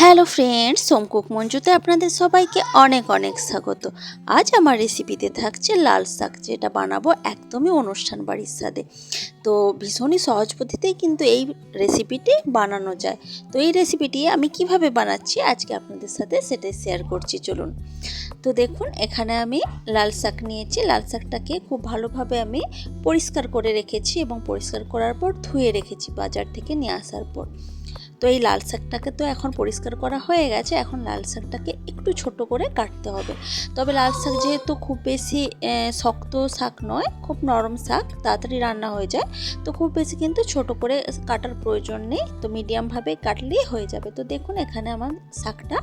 Hello friends, home cook মঞ্জুতে আপনাদের সবাইকে অনেক অনেক স্বাগত। আজ আমার রেসিপিতে থাকছে লাল শাক, যেটা বানাবো একদমই অনুষ্ঠান বাড়ির স্বাদে। তো ভীষণই সহজ পদ্ধতিতেই কিন্তু এই রেসিপিটি বানানো যায়। তো এই রেসিপিটি আমি কিভাবে বানাচ্ছি আজকে আপনাদের সাথে সেটাই শেয়ার করছি, চলুন। তো দেখুন, এখানে আমি লাল শাক নিয়েছি। লাল শাকটাকে খুব ভালোভাবে আমি পরিষ্কার করে রেখেছি এবং পরিষ্কার করার পর ধুয়ে রেখেছি বাজার থেকে নিয়ে আসার পর। তো এই লাল শাকটাকে তো এখন পরিষ্কার করা হয়ে গেছে। এখন লাল শাকটাকে একটু ছোট করে কাটতে হবে। তবে লাল শাক যেহেতু খুব বেশি শক্ত শাক নয়, খুব নরম শাক, তাড়াতাড়ি রান্না হয়ে যায়। তো খুব বেশি কিন্তু ছোট করে কাটার প্রয়োজন নেই, তো মিডিয়ামভাবে কাটলেই হয়ে যাবে। তো দেখুন, এখানে আমার শাকটা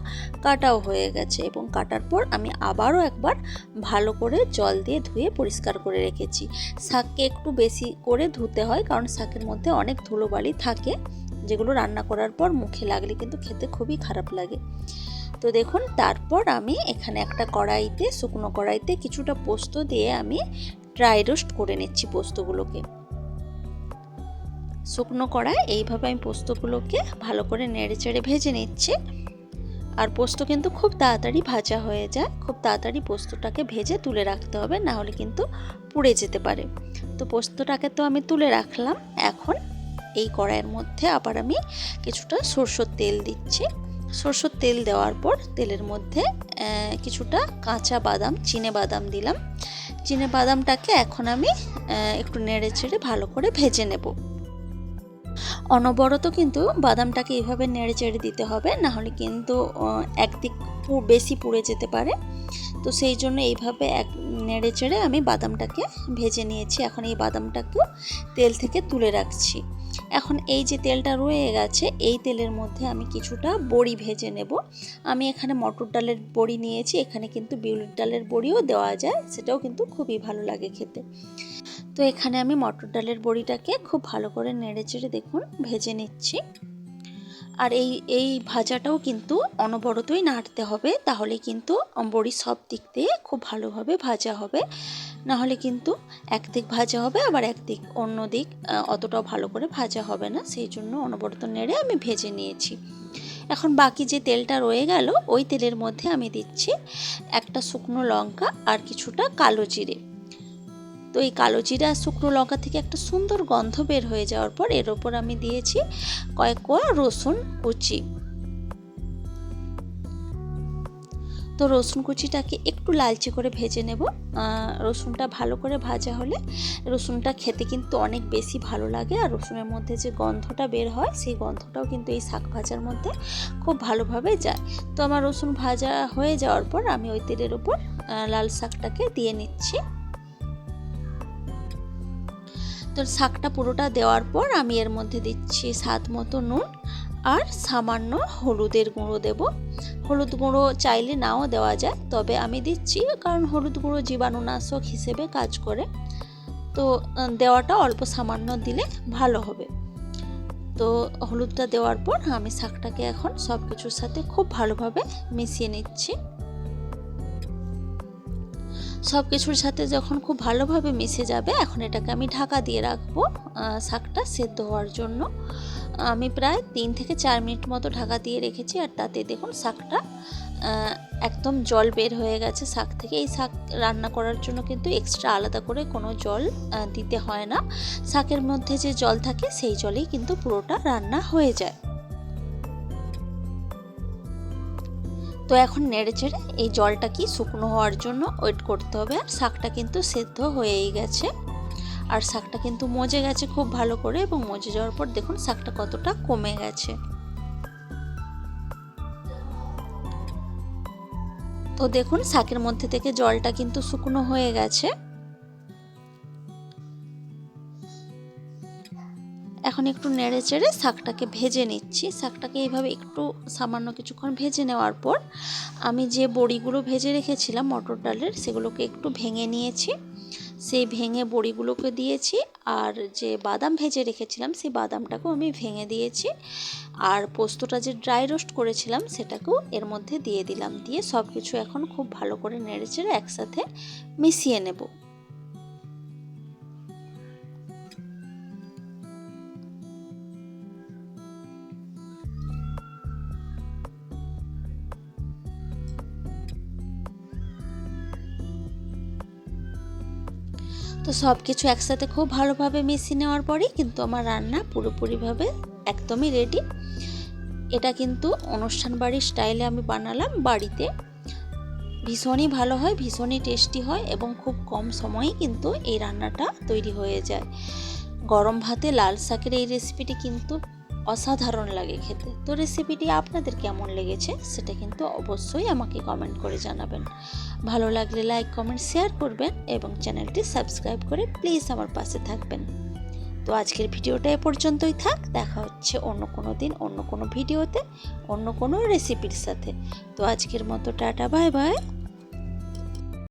কাটাও হয়ে গেছে এবং কাটার পর আমি আবারও একবার ভালো করে জল দিয়ে ধুয়ে পরিষ্কার করে রেখেছি। শাককে একটু বেশি করে ধুতে হয়, কারণ শাকের মধ্যে অনেক ধুলোবালি থাকে, যেগুলো রান্না করার পর মুখে লাগলে কিন্তু খেতে খুবই খারাপ লাগে। তো দেখুন, তারপর আমি এখানে একটা কড়াইতে, শুকনো কড়াইতে কিছুটা পোস্ত দিয়ে আমি ড্রাই রোস্ট করে নিচ্ছি পোস্তগুলোকে। শুকনো কড়াই এইভাবে আমি পোস্তগুলোকে ভালো করে নেড়ে চেড়ে ভেজে নিচ্ছি। আর পোস্ত কিন্তু খুব তাড়াতাড়ি ভাজা হয়ে যায়, খুব তাড়াতাড়ি পোস্তটাকে ভেজে তুলে রাখতে হবে, না হলে কিন্তু পুড়ে যেতে পারে। তো পোস্তটাকে তো আমি তুলে রাখলাম। এখন এই কড়াইয়ের মধ্যে আবার আমি কিছুটা সরষের তেল দিচ্ছি। সরষের তেল দেওয়ার পর তেলের মধ্যে কিছুটা কাঁচা বাদাম, চিনে বাদাম দিলাম। চিনে বাদামটাকে এখন আমি একটু নেড়ে চেড়ে ভালো করে ভেজে নেব। অনবরত কিন্তু বাদামটাকে এইভাবে নেড়ে চেড়ে দিতে হবে, না হলে কিন্তু একদিক বেশি পুড়ে যেতে পারে। তো সেই জন্য এইভাবে নেড়ে চেড়ে আমি বাদামটাকে ভেজে নিয়েছি। এখন এই বাদামটাকেও তেল থেকে তুলে রাখছি। এখন এই যে তেলটা রয়ে গেছে, এই তেলের মধ্যে আমি কিছুটা বড়ি ভেজে নেব। আমি এখানে মটর ডালের বড়ি নিয়েছি, এখানে কিন্তু বিউলির ডালের বড়িও দেওয়া যায়, সেটাও কিন্তু খুবই ভালো লাগে খেতে। তো এখানে আমি মটর ডালের বড়িটাকে খুব ভালো করে নেড়ে চেড়ে দেখুন ভেজে নিচ্ছি। আর এই ভাজাটাও কিন্তু অনবরতই নাড়তে হবে, তাহলে কিন্তু বড়ি সব দিক দিয়ে খুব ভালোভাবে ভাজা হবে। না হলে কিন্তু একদিক ভাজা হবে, আবার একদিক অন্য দিক অতটাও ভালো করে ভাজা হবে না। সেই জন্য অনবরত নেড়ে আমি ভেজে নিয়েছি। এখন বাকি যে তেলটা রয়ে গেল, ওই তেলের মধ্যে আমি দিচ্ছি একটা শুকনো লঙ্কা আর কিছুটা কালো জিরে। তো এই কালো জিরা আর শুকনো লঙ্কা থেকে একটা সুন্দর গন্ধ বের হয়ে যাওয়ার পর এর ওপর আমি দিয়েছি কয়েক কোয়া রসুন কুচি। তো রসুন কুচিটাকে একটু লালচে করে ভেজে নেব। রসুনটা ভালো করে ভাজা হলে রসুনটা খেতে কিন্তু অনেক বেশি ভালো লাগে, আর রসুনের মধ্যে যে গন্ধটা বের হয় সেই গন্ধটাও কিন্তু এই শাক ভাজার মধ্যে খুব ভালোভাবে যায়। তো আমার রসুন ভাজা হয়ে যাওয়ার পর আমি ওই তেলের উপর লাল শাকটাকে দিয়ে নিচ্ছি। তো শাকটা পুরোটা দেওয়ার পর আমি এর মধ্যে দিচ্ছি স্বাদ মতো নুন আর সামান্য হলুদের গুঁড়ো দেব। হলুদ গুঁড়ো চাইলে নাও দেওয়া যায়, তবে আমি দিচ্ছি কারণ হলুদ গুঁড়ো জীবাণুনাশক হিসেবে কাজ করে। তো দেওয়াটা অল্প সামান্য দিলে ভালো হবে। তো হলুদটা দেওয়ার পর আমি শাকটাকে এখন সব কিছুর সাথে খুব ভালোভাবে মিশিয়ে নিচ্ছি। সব কিছুর সাথে যখন খুব ভালোভাবে মিশে যাবে, এখন এটাকে আমি ঢাকা দিয়ে রাখবো শাকটা সেদ্ধ হওয়ার জন্য। আমি প্রায় 3 থেকে 4 মিনিট মতো ঢাকা দিয়ে রেখেছি, আর তাতে দেখুন শাকটা একদম জল বের হয়ে গেছে শাক থেকে। এই শাক রান্না করার জন্য কিন্তু এক্সট্রা আলাদা করে কোনো জল দিতে হয় না। শাকের মধ্যে যে জল থাকে সেই জলেই কিন্তু পুরোটা রান্না হয়ে যায়। তো এখন নেড়ে চেড়ে এই জলটা কি শুকনো হওয়ার জন্য ওয়েট করতে হবে। আর শাকটা কিন্তু সেদ্ধ হয়েই গেছে, আর শাকটা কিন্তু মজে গেছে খুব ভালো করে, এবং মজে যাওয়ার পর দেখুন শাকটা কতটা কমে গেছে। তো দেখুন শাকের মধ্যে থেকে জলটা কিন্তু শুকনো হয়ে গেছে। এখন একটু নেড়ে চেড়ে শাকটাকে ভেজে নিচ্ছি। শাকটাকে এইভাবে একটু সামান্য কিছুক্ষণ ভেজে নেওয়ার পর আমি যে বড়িগুলো ভেজে রেখেছিলাম মটর ডালের, সেগুলোকে একটু ভেঙে নিয়েছি। সেই ভেঙে বড়িগুলোকে দিয়েছি, আর যে বাদাম ভেজে রেখেছিলাম সেই বাদামটাকেও আমি ভেঙে দিয়েছি। আর পোস্তটা যে ড্রাই রোস্ট করেছিলাম সেটাকেও এর মধ্যে দিয়ে দিলাম। দিয়ে সব কিছু এখন খুব ভালো করে নেড়ে চেড়ে একসাথে মিশিয়ে নেব। তো সব কিছু একসাথে খুব ভালোভাবে মিশিয়ে নেওয়ার পরেই কিন্তু আমার রান্না পুরোপুরিভাবে একদমই রেডি। এটা কিন্তু অনুষ্ঠান বাড়ির স্টাইলে আমি বানালাম বাড়িতে। ভীষণই ভালো হয়, ভীষণই টেস্টি হয় এবং খুব কম সময়েই কিন্তু এই রান্নাটা তৈরি হয়ে যায়। গরম ভাতে লাল শাকের এই রেসিপিটি কিন্তু অসাধারণ লাগে খেতে। তো রেসিপিটি আপনাদের কেমন লেগেছে সেটা কিন্তু অবশ্যই আমাকে কমেন্ট করে জানাবেন। ভালো লাগলে লাইক, কমেন্ট, শেয়ার করবেন এবং চ্যানেলটি সাবস্ক্রাইব করে প্লিজ আমার পাশে থাকবেন। তো আজকের ভিডিওটা এ পর্যন্তই থাক। দেখা হচ্ছে অন্য কোনো দিন, অন্য কোনো ভিডিওতে, অন্য কোনো রেসিপির সাথে। তো আজকের মতো টাটা, বাই বাই।